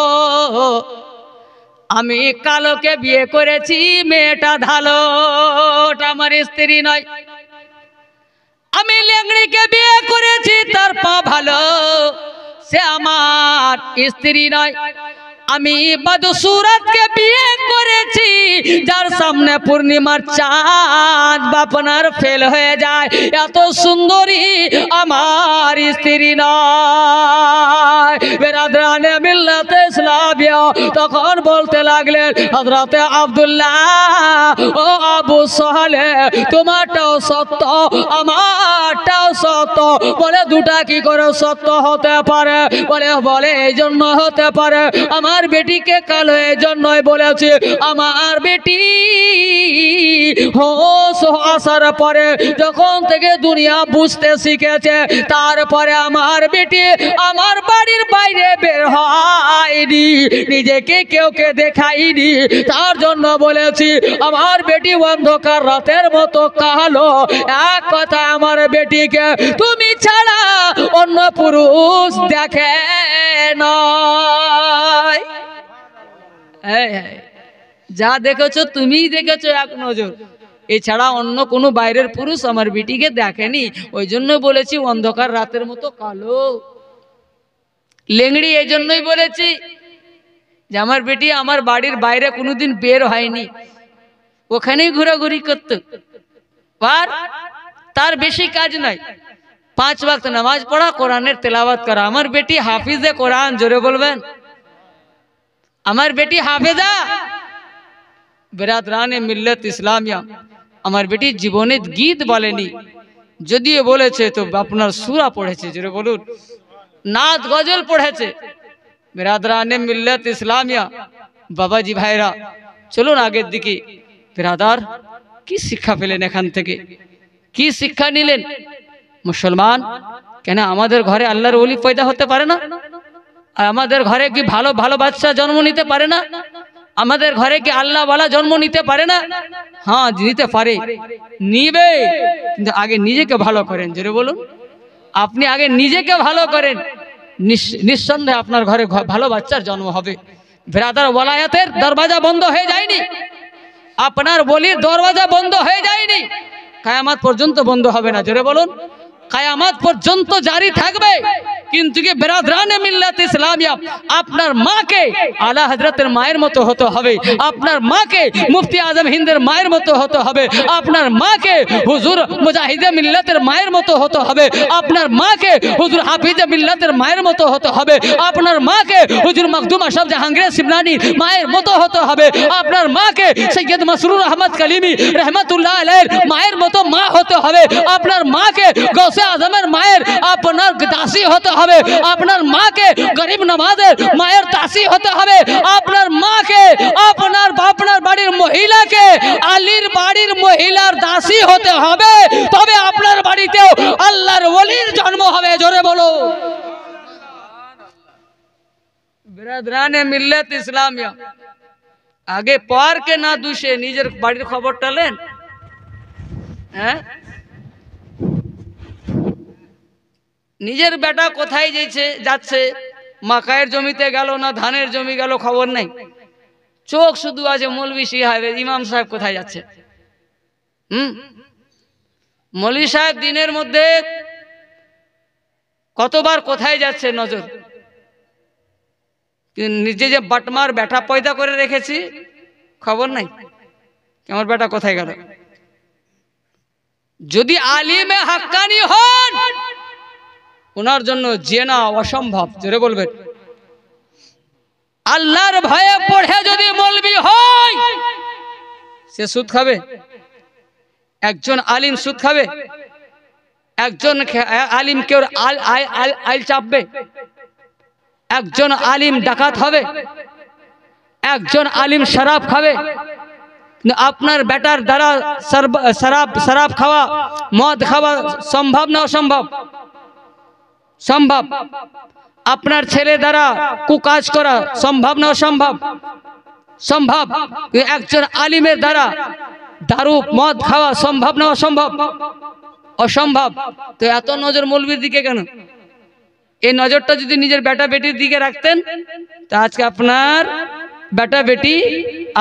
আমি কালোকে বিয়ে করেছি, মেয়েটা ঢালো, ওটা আমার স্ত্রী নয়। আমি লেংড়িকে বিয়ে করেছি, তার পা ভালো, সে আমার স্ত্রী নয়। আমি বদসুরতকে বিয়ে করেছি, যার সামনে পূর্ণিমার চাঁদ বাপনার ফেল হয়ে যায়, এত সুন্দরী আমার স্ত্রী নয়। বেরাদরানে মিল্লাতে ইসলামিয়া তখন বলতে লাগলেন, হযরতে আব্দুল্লাহ ও আবু সালেহ, তোমারটাও সত্য আমারটাও সত্য। বলে দুটা কি করে সত্য হতে পারে? বলে এই জন্য হতে পারে, আমার বেটিকে কালো এই জন্যই বলেছে, আমার বেটি হোশ আসার পরে যখন থেকে দুনিয়া বুঝতে শিখেছে, তারপরে আমার বেটি আমার বাড়ির বাইরে বের হয়নি, নিজেকে কেউকে দেখাইনি। তার জন্য বলেছি আমার বেটি অন্ধকার রাতের মতো কালো। এক কথা, আমার বেটিকে তুমি ছাড়া অন্য পুরুষ দেখে নয়। যা দেখেছো তুমিই দেখেছো এক নজর, এছাড়া অন্য কোনো বাইরের পুরুষ আমার বেটিকে দেখেনি। ওই জন্য বলেছি অন্ধকার রাতের মতো কালো। লেংড়ি এই জন্যই বলেছি যে আমার বেটি আমার বাড়ির বাইরে কোনোদিন বের হয়নি, ওখানেই ঘোরাঘুরি করত, আর তার বেশি কাজ নাই, 5 ওয়াক্ত নামাজ পড়া, কোরআনের তেলাওয়াত করা। আমার বেটি হাফিজে কোরআন। জোরে বলবেন। আমার বেটি হাফেজা। বেরাদরানে মিল্লাত ইসলামিয়া, আমার বেটি জীবনে গীত বলেনি, যদিও বলেছে তো আপনার সূরা পড়েছে। জোরে বলুন। নাত গজল পড়েছে। বেরাদরানে মিল্লাত ইসলামিয়া, বাবাজি ভাইরা, চলুন আগের দিকে। বেরাদার, কি শিক্ষা পেলেন এখান থেকে? কি শিক্ষা নিলেন? মুসলমান, কেন আমাদের ঘরে আল্লাহর ওলি পয়দা হতে পারে না? আর আমাদের ঘরে কি ভালো ভালো বাচ্চা জন্ম নিতে পারে না? আমাদের ঘরে কি আল্লাহওয়ালা জন্ম নিতে পারে না? হ্যাঁ, নিতে পারে, নিবে, কিন্তু আগে নিজেকে ভালো করেন। জোরে বলুন। আপনি আগে নিজেকে ভালো করেন, নিঃসন্দেহে আপনার ঘরে ভালো বাচ্চার জন্ম হবে। ব্রাদার, ওয়ালায়াতের দরওয়াজা বন্ধ হয়ে যায়নি, আপনার বলির দরওয়াজা বন্ধ হয়ে যায়নি, কিয়ামত পর্যন্ত বন্ধ হবে না। জোরে বলুন। কিয়ামত পর্যন্ত জারি থাকবে। কিন্তু কি বেরাদরানে মিল্লাত ইসলামিয়া, আপনার মাকে আলা হযরতের মায়ের মতো হতে হবে, আপনার মাকে মুফতি আজম হিন্দের মায়ের মতো হতে হবে, আপনার মাকে হুজুর মুজাহিদে মিল্লাতের মায়ের মতো হতে হবে, আপনার মাকে হুজুর হাফিজে মিল্লাতের মায়ের মতো হতে হবে, আপনার মাকে হুজুর মখদুম আশরাফ জাহাঙ্গীর শিবনানি মায়ের মতো হতে হবে, আপনার মাকে সৈয়দ মাসরুর আহমদ কলিমি রহমাতুল্লাহ আলাইহির মায়ের মতো মা হতে হবে, আপনার মাকে গৌসে আজমের মায়ের আপনার দাসী হতে হবে, আপনার মাকে গরিব নওয়াজের মায়ের দাসী হতে হবে, আপনার মাকে আপনার বাড়ির মহিলাকে আলীর বাড়ির মহিলার দাসী হতে হবে, তবে আপনার বাড়িতেও আল্লাহর ওলির জন্ম হবে। জোরে বলো। বেরাদরানে মিল্লাত ইসলামিয়া, আগে পরকে না দুষে নিজের বাড়ির খবরটা নেন। হ্যাঁ, নিজের বেটা কোথায় যাচ্ছে, মাকায়ের জমিতে গেল না ধানের জমি গেল, খবর নাই, চোখ শুধু আছে মৌলভী সাহেব, ইমাম সাহেব কোথায় যাচ্ছে। মৌলভী সাহেব দিনের মধ্যে কতবার কোথায় যাচ্ছে নজর, নিজে যে বাটমার বেটা পয়দা করে রেখেছি, খবর নাই আমার বেটা কোথায় গেল। যদি আলিমে হাক্কানি হন, ওনার জন্য জেনা অসম্ভব। জোরে বলবেন। আল্লাহর ভয়ে পড়ে যদি মৌলবি হয় সে সুদ খাবে? একজন আলিম সুদ খাবে? একজন আলিম কেউ আইল চাপবে? একজন আলিম ডাকাত হবে? একজন আলিম শরাব খাবে? আপনার বেটার দ্বারা শরাব খাওয়া, মদ খাওয়া সম্ভব না অসম্ভব? সম্ভব। আপনার ছেলে দ্বারা কুকাজ করা সম্ভব না অসম্ভব? সম্ভব। একজন আলিমের দ্বারা দারু মদ খাওয়া সম্ভব না অসম্ভব? অসম্ভব। তো এত নজর মৌলবীর দিকে কেন? এই নজরটা যদি নিজের বেটা বেটির দিকে রাখতেন তা আজকে আপনার বেটা বেটি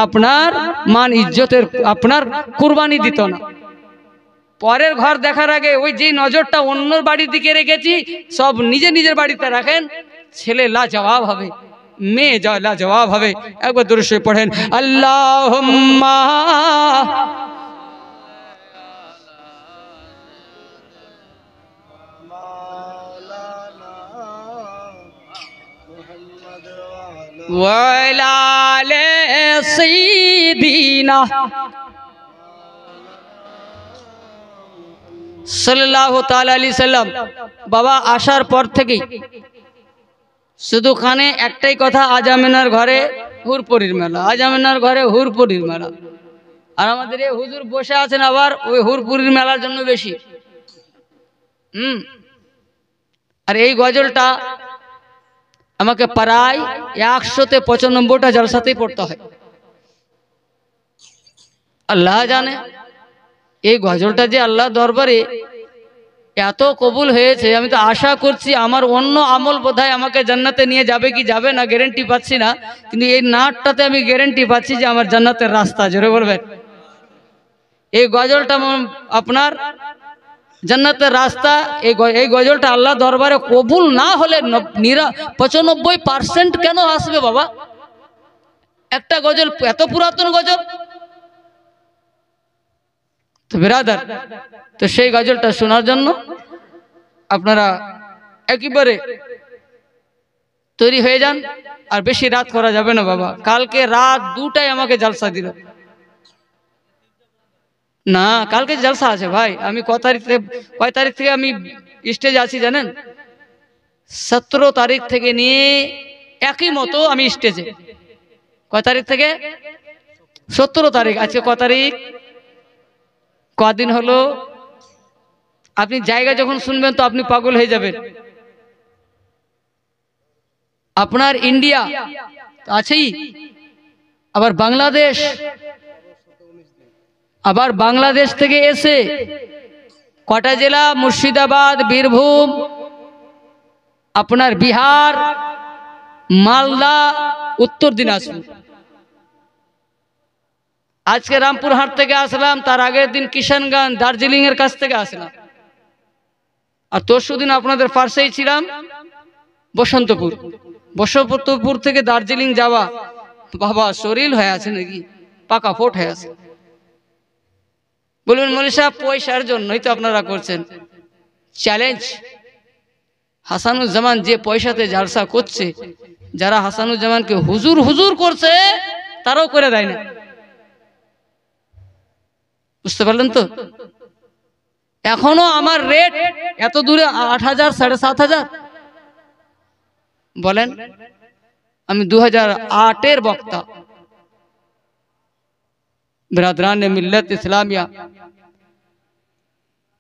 আপনার মান ইজ্জতের আপনার কুরবানি দিত না। পরের ঘর দেখার আগে ওই যে নজরটা অন্য বাড়ির দিকে রেখেছি সব নিজের বাড়িতে রাখেন, ছেলে লাজবাব হবে, মেয়ে লাজবাব হবে। একবার দুরূদ শরীফ পড়েন, আল্লাহুম্মা ওয়ালা আলে সাইয়্যিদিনা সাল্লাল্লাহু তাআলা আলাইহি সাল্লাম। বাবা আসার পর থেকেই শুধু কানে একটাই কথা, আজামিনার ঘরে হুরপুরির মেলা, আজামিনার ঘরে হুরপুরির মেলা। আর আমাদের এই হুজুর বসে আছেন আবার ওই হুরপুরির মেলার জন্য বেশি। আর এই গজলটা আমাকে প্রায় 195টা জলসাতেই পড়তে হয়। আল্লাহ জানে এই গজলটা যে আল্লাহ দরবারে এত কবুল হয়েছে। আমি তো আশা করছি আমার অন্য আমল বোধহয় আমাকে জান্নাতে নিয়ে যাবে কি যাবে না গ্যারেন্টি পাচ্ছি না, কিন্তু এই নাটটাতে আমি গ্যারেন্টি পাচ্ছি যে আমার জান্নাতের রাস্তা। জোরে বলবেন। এই গজলটা আপনার জান্নাতের রাস্তা। এই গজলটা আল্লাহ দরবারে কবুল না হলে 95% কেন আসবে বাবা? একটা গজল, এত পুরাতন গজল। তো বিরাদার, তো সেই গজলটা শোনার জন্য আপনারা একেবারে তৈরি হয়ে যান। আর বেশি রাত করা যাবে না বাবা। কালকে রাত 2টায় আমাকে জলসা দিল না, কালকে জলসা আছে ভাই। আমি কয় তারিখ থেকে আমি স্টেজে আছি জানেন? 17 তারিখ থেকে নিয়ে একই মতো আমি স্টেজে। কয় তারিখ থেকে? 17 তারিখ। আজকে কয় তারিখ? কদিন হলো। আপনি জায়গা যখন শুনবেন তো আপনি পাগল হয়ে যাবেন। আপনার ইন্ডিয়া আছেই, আবার বাংলাদেশ, আবার বাংলাদেশ থেকে এসে কটা জেলা? মুর্শিদাবাদ, বীরভূম, আপনার বিহার, মালদা, উত্তর দিনাজপুর। আজকে রামপুরহাট থেকে আসলাম, তার আগের দিন কিষানগঞ্জ দার্জিলিং এর কাছ থেকে আসলাম। আর তরশুদিন আপনাদের পাশেই ছিলাম বসন্তপুর থেকে দার্জিলিং যাওয়া। বাবা শরীর হয়ে আছে নাকি পাকা ফোট হয়ে আছে। বলবেন মৌলভী সাহেব পয়সার জন্যই তো আপনারা করছেন। চ্যালেঞ্জ, হাসানুজ্জামান যে পয়সাতে জালসা করছে, যারা হাসানুজ্জামানকে হুজুর হুজুর করছে তারাও করে দেয় না। বুঝতে পারলেন তো? এখনো আমার রেট এত দূরে 8,000 7,500 বলেন। আমি 2008-এর বক্তা। বিরাদরানে মিল্লাত ইসলামিয়া,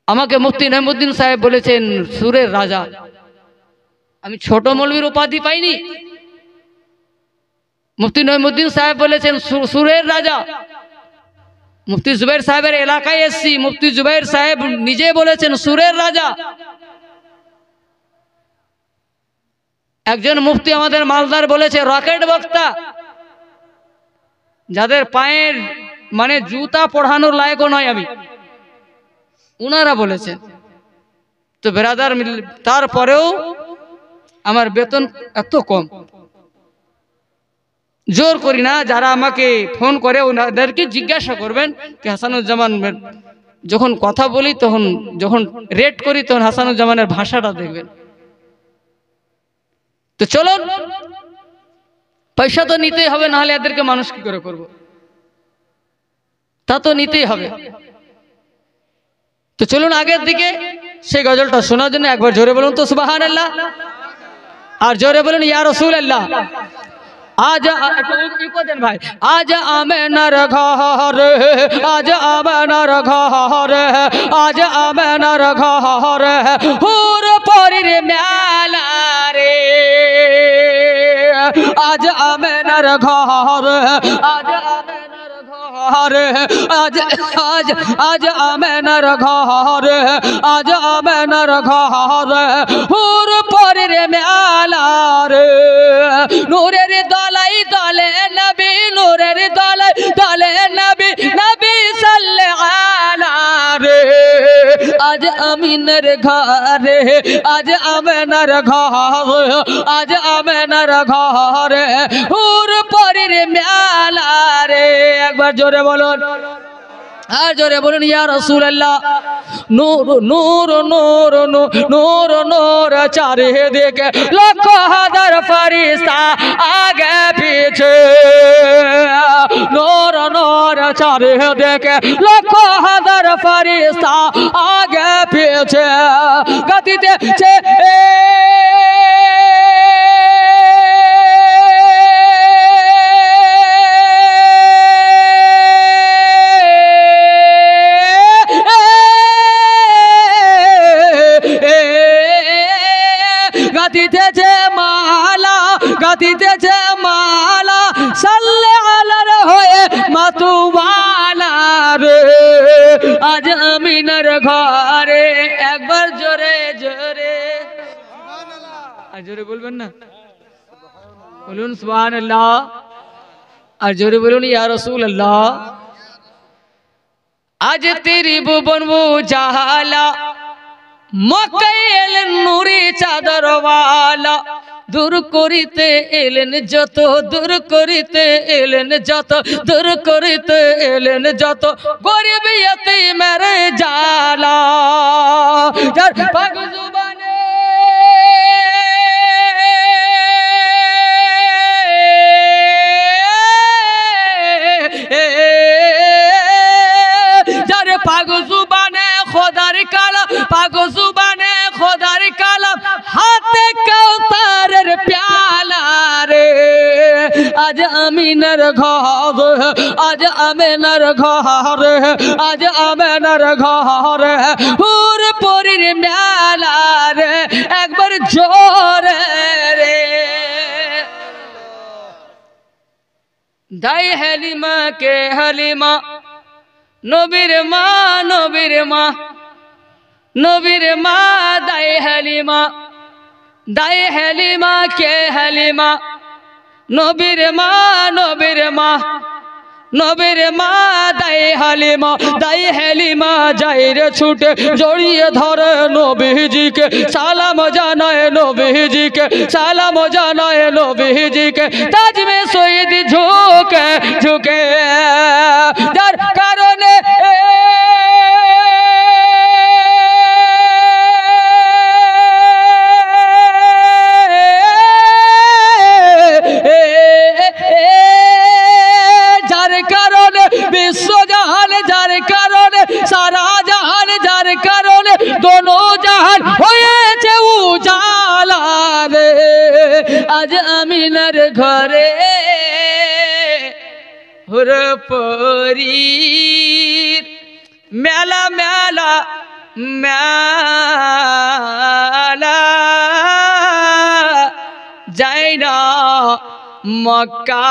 আমাকে মুফতি নঈমুদ্দিন সাহেব বলেছেন সুরের রাজা। আমি ছোট মৌলভীর উপাধি পাইনি। মুফতি নঈমুদ্দিন সাহেব বলেছেন সুরের রাজা। মুফতি জুবাইর সাহেবের এলাকায় এসেছি, মুফতি জুবাইর সাহেব নিজে বলেছেন সুরের রাজা। একজন মুফতি আমাদের মালদার বলেছে রকেট বক্তা, যাদের পায়ের মানে জুতা পড়ানোর লায়কও নয় আমি, উনারা বলেছেন। তো বেরাদার, তারপরেও আমার বেতন এত কম। জোর করি না। যারা আমাকে ফোন করে ওনাদেরকে জিজ্ঞাসা করবেন কি হাসানুজ্জামান যখন কথা বলি তখন যখন রেট করি তখন হাসানুজ্জামানের ভাষাটা দেখবেন। তো চলুন পয়সা তো নিতেই হবে, নাহলে এদেরকে মানুষ কি করে করব, তা তো নিতেই হবে। তো চলুন আগের দিকে সেই গজলটা শোনার জন্য একবার জোরে বলুন তো সুবহানাল্লাহ, আর জোরে বলুন ইয়া রাসূলুল্লাহ। আজ ভাই আজ আমেনার ঘরে, আজ আমেনার ঘরে, আজ আমেনার ঘরে হুর পরির মেলা রে, আজ আমেনার ঘরে, আজ আমেনার ঘরে, আজ আজ আজ আমেনার ঘরে, আজ আমেনার ঘরে হুর পরির মেলা রে, নূরের দলাই দলে নবী, নূরের দলাই দলে নবী, নবী সাল্লাল্লাহু আলা রে, আজ আমিনের ঘরে, আজ আমেনার ঘরে, আজ আমেনার ঘরে হুর পরির মেলা রে। একবার জোরে বলুন, আর জোরে বলুন ইয়া রাসূলুল্লাহ। নূর নূর নূর নূর নূর চারিদিকে লক্ষ হাজার ফেরেশতা আগে পিছে, নূর নূর চারিদিকে লক্ষ হাজার ফেরেশতা আগে পিছে গতিতেছে গাতিতেছে মালা, গাতিতেছে মালা সাল্লাল্লাহু আলাইহি হয়ে মাতুওয়ালা রে, আজ আমিনার ঘরে। একবার জোরে জোরে সুবহানাল্লাহ, আর জোরে বলবেন না, বলুন সুবহানাল্লাহ, আর জোরে বলুন ইয়া রাসূলুল্লাহ। আজ তেরি ভুবন জাহালা মক্কায় এলেন নূরে চাদরওয়ালা, দূর করিতে এলেন যত, দূর করিতে এলেন যত, দূর করিতে এলেন যত গরিব ইয়তীমের জালা, যার পাক জুবানে যার পাক জুবানে খোদার কালাম, পাক জুবানে খোদার কালাম, হাতে কাউসারের প্যালা রে, আজ আমিনার ঘরে, আজ আমিনার ঘরে, আজ আমিনার ঘরে হুর পরির মেলা রে। একবার জোরে রে দাই হালিমা কে হালিমা, নবীর মা, নবীর মা, নবীর মা দাই হালিমা, দাই হালিমা কে হালিমা, নবীর মা, নবীর মা, নবীর মা দাই হালিমা, দাই হালিমা যায় রে ছুটে জড়িয়ে ধরে নবীজিকে, সালাম জানায় নবীজিকে, সালাম জানায় নবীজিকে, তাজ মে শহীদ ঝুঁকে ঝুঁকে, যার কারণে যার কারণে বিশ্বজাহান, যার কারণে সারা জাহান, যার কারণে দোনো জাহান হয়েছে উজালা রে, আজ আমিনার ঘরে হুর পরির মেলা মেলা মেলা, যাই না মক্কা